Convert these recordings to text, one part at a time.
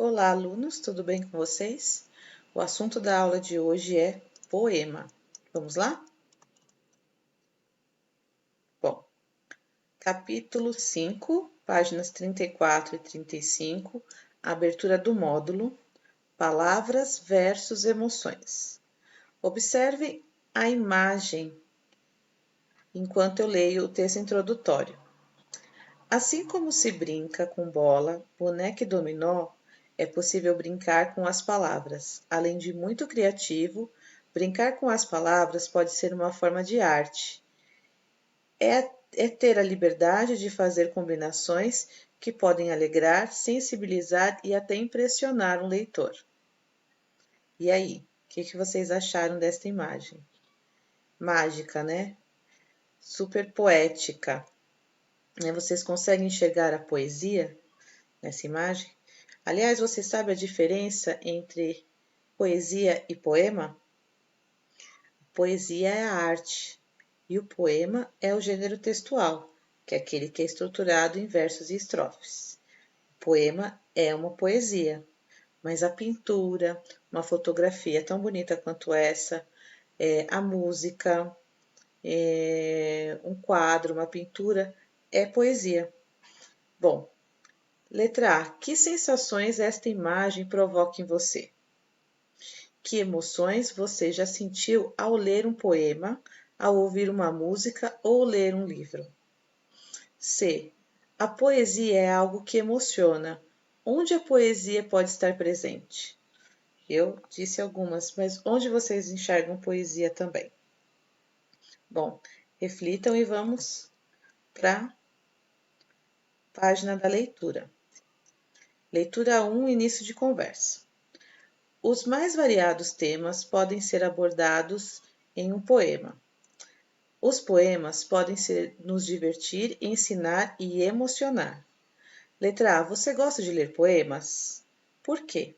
Olá, alunos, tudo bem com vocês? O assunto da aula de hoje é poema. Vamos lá? Bom, capítulo 5, páginas 34 e 35, abertura do módulo, palavras versus emoções. Observe a imagem enquanto eu leio o texto introdutório. Assim como se brinca com bola, boneca e dominó, é possível brincar com as palavras. Além de muito criativo, brincar com as palavras pode ser uma forma de arte. É ter a liberdade de fazer combinações que podem alegrar, sensibilizar e até impressionar um leitor. E aí, o que vocês acharam desta imagem? Mágica, né? Super poética. Vocês conseguem enxergar a poesia nessa imagem? Aliás, você sabe a diferença entre poesia e poema? Poesia é a arte e o poema é o gênero textual, que é aquele que é estruturado em versos e estrofes. O poema é uma poesia, mas a pintura, uma fotografia tão bonita quanto essa, a música, um quadro, uma pintura, é poesia. Bom, letra A. Que sensações esta imagem provoca em você? Que emoções você já sentiu ao ler um poema, ao ouvir uma música ou ler um livro? C. A poesia é algo que emociona. Onde a poesia pode estar presente? Eu disse algumas, mas onde vocês enxergam poesia também? Bom, reflitam e vamos para a página da leitura. Leitura 1, início de conversa. Os mais variados temas podem ser abordados em um poema. Os poemas podem nos divertir, ensinar e emocionar. Letra A. Você gosta de ler poemas? Por quê?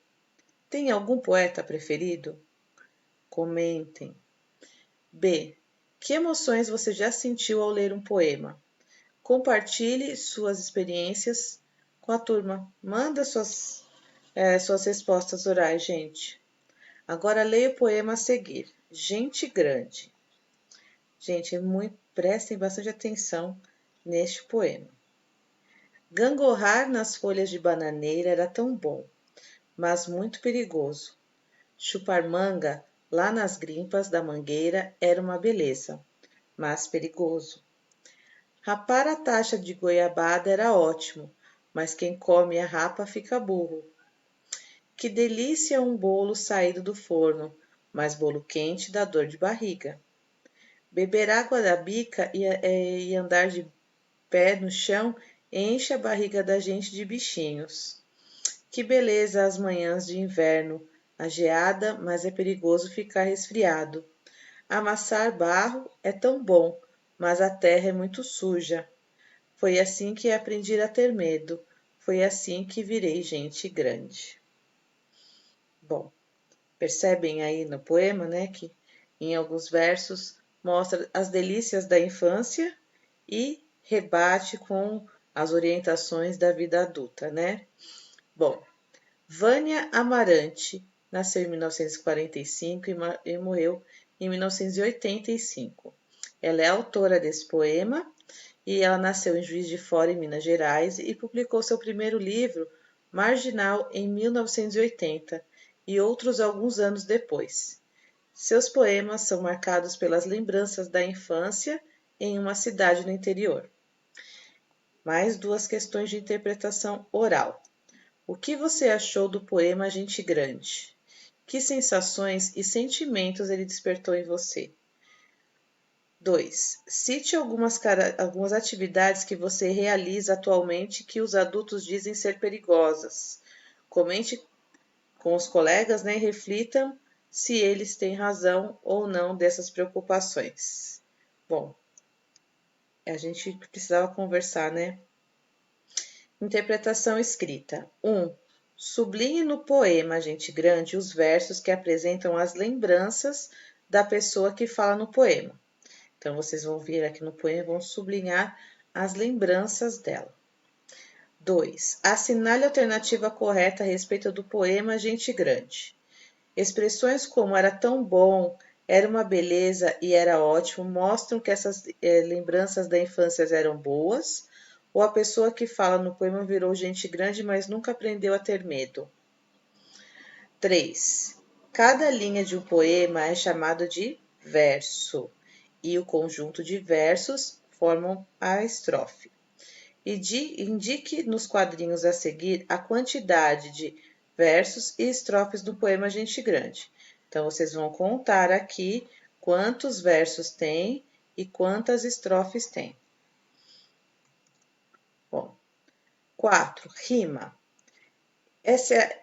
Tem algum poeta preferido? Comentem. B. Que emoções você já sentiu ao ler um poema? Compartilhe suas experiências com a turma. Manda suas respostas orais, gente. Agora leia o poema a seguir. Gente grande. Gente, prestem bastante atenção neste poema. Gangorrar nas folhas de bananeira era tão bom, mas muito perigoso. Chupar manga lá nas grimpas da mangueira era uma beleza, mas perigoso. Rapar a taxa de goiabada era ótimo, mas quem come a rapa fica burro. Que delícia um bolo saído do forno, mas bolo quente dá dor de barriga. Beber água da bica e andar de pé no chão enche a barriga da gente de bichinhos. Que beleza as manhãs de inverno, a geada, mas é perigoso ficar resfriado. Amassar barro é tão bom, mas a terra é muito suja. Foi assim que aprendi a ter medo, foi assim que virei gente grande. Bom, percebem aí no poema, né, que em alguns versos mostra as delícias da infância e rebate com as orientações da vida adulta, né? Bom, Vânia Amarante nasceu em 1945 e morreu em 1985. Ela é autora desse poema e ela nasceu em Juiz de Fora, em Minas Gerais, e publicou seu primeiro livro, Marginal, em 1980 e outros alguns anos depois. Seus poemas são marcados pelas lembranças da infância em uma cidade no interior. Mais duas questões de interpretação oral. O que você achou do poema Gente Grande? Que sensações e sentimentos ele despertou em você? 2. Cite algumas atividades que você realiza atualmente que os adultos dizem ser perigosas. Comente com os colegas, né, e reflitam se eles têm razão ou não dessas preocupações. Bom, a gente precisava conversar, né? Interpretação escrita. 1. Sublinhe no poema Gente Grande os versos que apresentam as lembranças da pessoa que fala no poema. Então, vocês vão vir aqui no poema e vão sublinhar as lembranças dela. 2. Assinale a alternativa correta a respeito do poema Gente Grande. Expressões como era tão bom, era uma beleza e era ótimo mostram que essas lembranças da infância eram boas, ou a pessoa que fala no poema virou gente grande, mas nunca aprendeu a ter medo. 3. Cada linha de um poema é chamado de verso, e o conjunto de versos formam a estrofe. Indique nos quadrinhos a seguir a quantidade de versos e estrofes do poema Gente Grande. Então, vocês vão contar aqui quantos versos tem e quantas estrofes tem. Bom, 4. Rima.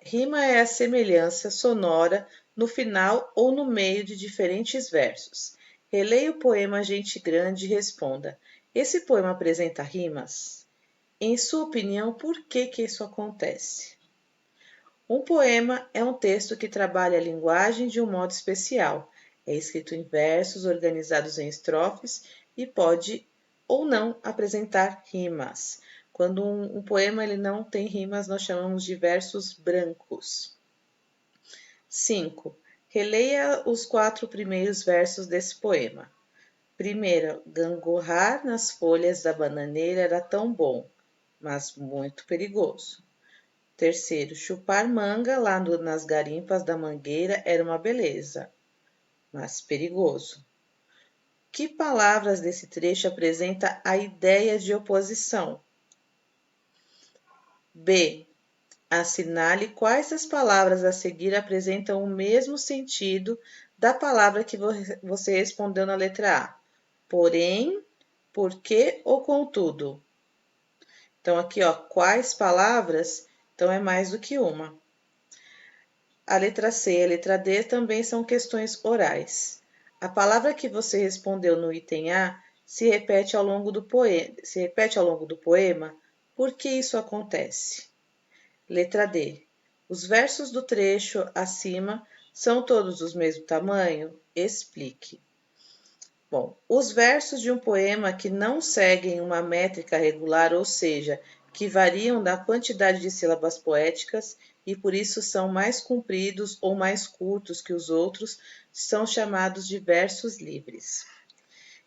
Rima é a semelhança sonora no final ou no meio de diferentes versos. Releia o poema Gente Grande e responda: esse poema apresenta rimas? Em sua opinião, por que isso acontece? Um poema é um texto que trabalha a linguagem de um modo especial. É escrito em versos organizados em estrofes e pode ou não apresentar rimas. Quando um poema ele não tem rimas, nós chamamos de versos brancos. 5. Releia os 4 primeiros versos desse poema. Primeiro, gangorrar nas folhas da bananeira era tão bom, mas muito perigoso. Terceiro, chupar manga lá nas garimpas da mangueira era uma beleza, mas perigoso. Que palavras desse trecho apresenta a ideia de oposição? B. Assinale quais das palavras a seguir apresentam o mesmo sentido da palavra que você respondeu na letra A. Porém, porque ou contudo. Então, aqui, ó, quais palavras? Então, é mais do que uma. A letra C e a letra D também são questões orais. A palavra que você respondeu no item A se repete ao longo do poema. Por que isso acontece? Letra D. Os versos do trecho acima são todos do mesmo tamanho? Explique. Bom, os versos de um poema que não seguem uma métrica regular, ou seja, que variam da quantidade de sílabas poéticas e por isso são mais compridos ou mais curtos que os outros, são chamados de versos livres.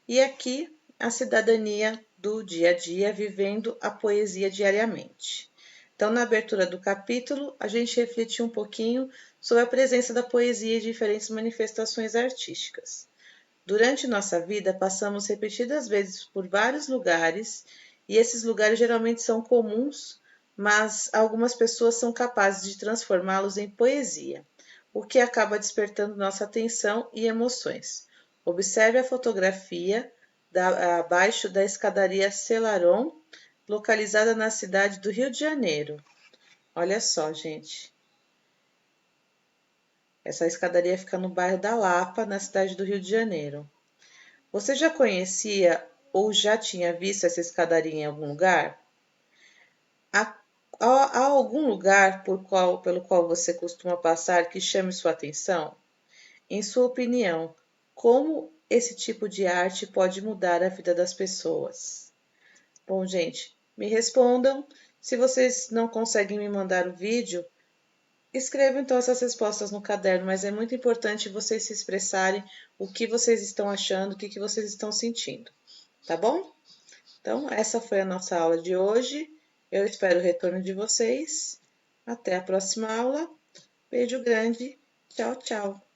E aqui a cidadania do dia a dia vivendo a poesia diariamente. Então, na abertura do capítulo, a gente refletiu um pouquinho sobre a presença da poesia em diferentes manifestações artísticas. Durante nossa vida, passamos repetidas vezes por vários lugares, e esses lugares geralmente são comuns, mas algumas pessoas são capazes de transformá-los em poesia, o que acaba despertando nossa atenção e emoções. Observe a fotografia abaixo da escadaria Celaron, localizada na cidade do Rio de Janeiro. Olha só, gente. Essa escadaria fica no bairro da Lapa, na cidade do Rio de Janeiro. Você já conhecia ou já tinha visto essa escadaria em algum lugar? Há algum lugar pelo qual você costuma passar que chame sua atenção? Em sua opinião, como esse tipo de arte pode mudar a vida das pessoas? Bom, gente, me respondam. Se vocês não conseguem me mandar o vídeo, escrevam então essas respostas no caderno, mas é muito importante vocês se expressarem o que vocês estão achando, o que vocês estão sentindo, tá bom? Então, essa foi a nossa aula de hoje. Eu espero o retorno de vocês. Até a próxima aula. Beijo grande. Tchau, tchau.